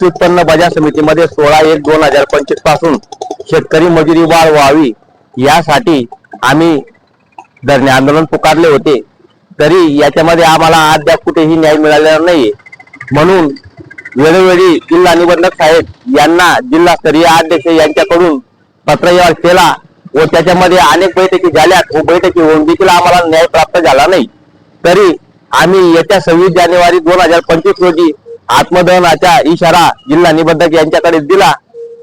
कृषी उत्पन्न बाजार समितीमध्ये 16/1/2025 पासून शेतकरी मजुरी वाढ व्हावी यासाठी आम्ही धरणे आंदोलन पुकारले होते। तरी याच्यामध्ये आम्हाला अद्याप कुठेही न्याय मिळालेला नाही। म्हणून वेळोवेळी जिल्हा निबंधक साहेब यांना जिल्हास्तरीय अध्यक्ष यांच्याकडून पत्रव्यवहार केला व त्याच्यामध्ये अनेक बैठकी झाल्यात व बैठकी होऊन देखील आम्हाला न्याय प्राप्त झाला नाही। तरी आम्ही येत्या 26 जानेवारी 2025 रोजी आत्मदहनाचा इशारा जिल्हा निबंधक यांच्याकडे दिला।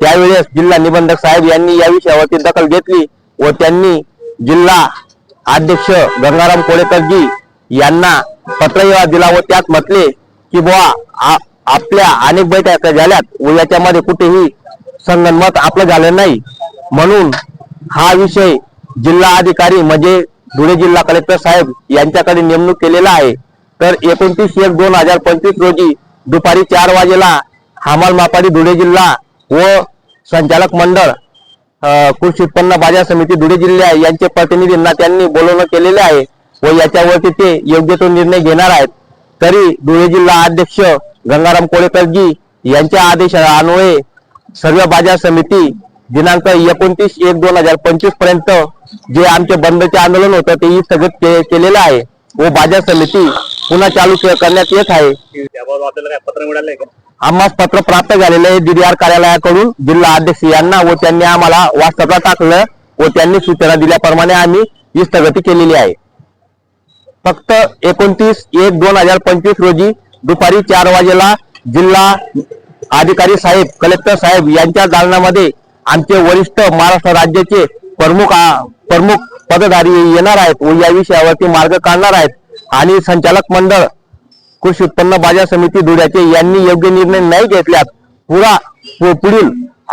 त्यावेळेस जिल्हा निबंधक साहेब यांनी या विषयावरती दखल घेतली व त्यांनी जिल्हा अध्यक्ष गंगाराम कोळेकरजी यांना पत्रव्यवहार दिला व त्यात म्हटले की बुवा आपल्या अनेक बैठका झाल्यात व याच्यामध्ये कुठेही संगनमत आपलं झालं नाही। म्हणून हा विषय जिल्हा अधिकारी म्हणजे धुळे जिल्हा कलेक्टर साहेब यांच्याकडे नेमणूक केलेला आहे। तर 29/1/2025 रोजी दुपारी 4 वाजेला हमाल मापाडी धुळे जिल्हा व संचालक मंडळ कृषी उत्पन्न बाजार समिती धुळे जिल्हा यांचे प्रतिनिधींना त्यांनी बोलवणं केलेले आहे व याच्यावरती ते योग्य तो निर्णय घेणार आहेत। तरी धुळे जिल्हा अध्यक्ष गंगाराम कोळेकरजी यांच्या आदेशान्वये सर्व बाजार समिती दिनांक 29/1/2025 पर्यंत जे आमचे बंदचे आंदोलन होतं ते स्थगित केलेलं आहे व बाजार समिती पुन्हा चालू करण्यात येत आहे। आपल्याला पत्र मिळालंय का? आम्हाला पत्र प्राप्त झालेलं आहे DDR कार्यालयाकडून जिल्हा अध्यक्ष यांना व त्यांनी आम्हाला व्हॉट्सअपला टाकलं व त्यांनी सूचना दिल्याप्रमाणे आम्ही ही स्थगिती केलेली आहे। फक्त 29/1/2025 रोजी दुपारी 4 वाजेला जिल्हा अधिकारी साहेब कलेक्टर साहेब यांच्या दालनामध्ये आमचे वरिष्ठ महाराष्ट्र राज्याचे प्रमुख पदाधिकारी येणार आहेत व या विषयावरती मार्ग काढणार आहेत आणि संचालक मंडळ कृषी उत्पन्न बाजार समिती धुळ्याचे यांनी योग्य निर्णय नाही घेतल्यास पुढील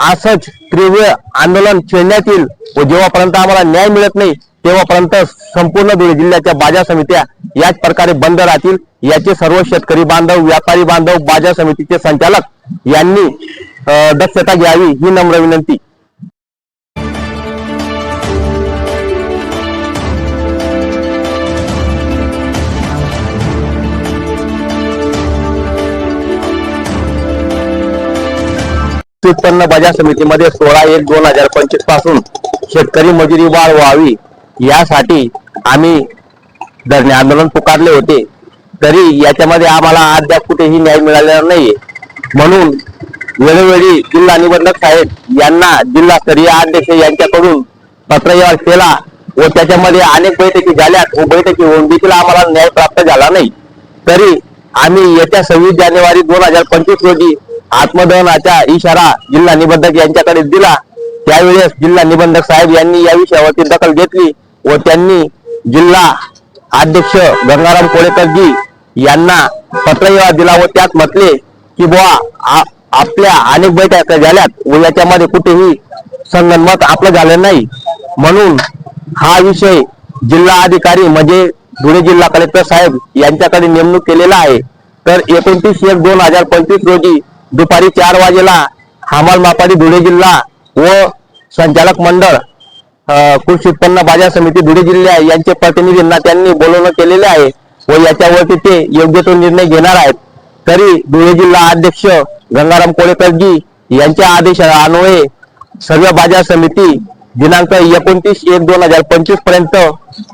असंच तीव्र आंदोलन छेडण्यात येईल व जेव्हापर्यंत आम्हाला न्याय मिळत नाही तेव्हापर्यंत संपूर्ण धुळे जिल्ह्याच्या बाजार समित्या याच प्रकारे बंद राहतील। याचे सर्व शेतकरी बांधव व्यापारी बांधव बाजार समितीचे संचालक यांनी दक्षता घ्यावी ही नम्र विनंती। उत्पन्न बाजार समितीमध्ये 16/1/2025 पासून शेतकरी मजुरी वाढ व्हावी यासाठी आम्ही धरणे आंदोलन पुकारले होते। तरी याच्यामध्ये आम्हाला अद्याप कुठेही न्याय मिळालेला नाही। म्हणून वेळोवेळी जिल्हा निबंधक साहेब यांना जिल्हास्तरीय अध्यक्ष यांच्याकडून पत्रव्यवहार केला व त्याच्यामध्ये अनेक बैठकी झाल्यात व बैठकी होऊन देखील आम्हाला न्याय प्राप्त झाला नाही। तरी आम्ही येत्या 26 जानेवारी 2025 रोजी आत्मदहनाचा इशारा जिल्हा निबंधक यांच्याकडे दिला। त्यावेळेस जिल्हा निबंधक साहेब यांनी या विषयावरती दखल घेतली व त्यांनी जिल्हा अध्यक्ष गंगाराम कोळेकरजी यांना पत्रव्यवहार दिला व त्यात म्हटले की बुवा आपल्या अनेक बैठका झाल्यात व याच्यामध्ये कुठेही संगनमत आपलं झालं नाही। म्हणून हा विषय जिल्हा अधिकारी म्हणजे धुळे जिल्हा कलेक्टर साहेब यांच्याकडे नेमणूक केलेला आहे। तर 29/1/2025 रोजी दुपारी 4 वाजेला हमाल मापाडी धुळे जिल्हा व संचालक मंडळ कृषी उत्पन्न बाजार समिती धुळे जिल्हा यांचे प्रतिनिधींना त्यांनी बोलवणं केलेले आहे व याच्यावरती ते योग्य तो निर्णय घेणार आहेत। तरी धुळे जिल्हा अध्यक्ष गंगाराम कोळेकरजी यांच्या आदेशान्वये सर्व बाजार समिती दिनांक 29/1/2025 पर्यंत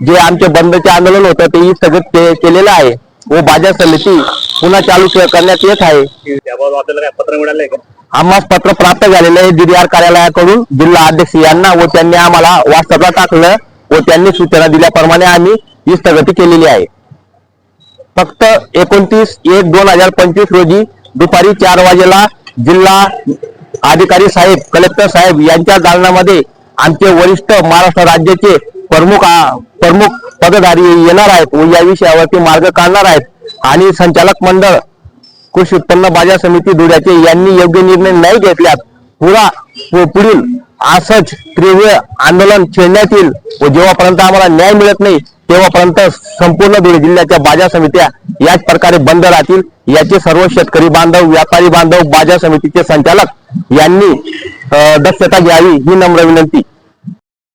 जे आमचे बंदचे आंदोलन होतं ते स्थगित केलेलं आहे व बाजार समिती पुन्हा चालू करण्यात येत आहे। आपल्याला पत्र मिळालंय का? आम्हाला पत्र प्राप्त झालेलं आहे DDR कार्यालयाकडून जिल्हा अध्यक्ष यांना व त्यांनी आम्हाला व्हॉट्सअपला टाकलं व त्यांनी सूचना दिल्याप्रमाणे आम्ही ही स्थगिती केलेली आहे। फक्त 29/1/2025 रोजी दुपारी 4 वाजेला जिल्हा अधिकारी साहेब कलेक्टर साहेब यांच्या दालनामध्ये आमचे वरिष्ठ महाराष्ट्र राज्याचे प्रमुख पदाधिकारी येणार आहेत व या विषयावरती मार्ग काढणार आहेत आणि संचालक मंडळ कृषी उत्पन्न बाजार समिती धुळ्याचे यांनी योग्य निर्णय नाही घेतल्यास पुढील असंच तीव्र आंदोलन छेडण्यात येईल व जेव्हापर्यंत आम्हाला न्याय मिळत नाही तेव्हापर्यंत संपूर्ण धुळे जिल्ह्याच्या बाजार समित्या याच प्रकारे बंद राहतील। याचे सर्व शेतकरी बांधव व्यापारी बांधव बाजार समितीचे संचालक यांनी दक्षता घ्यावी ही नम्र विनंती।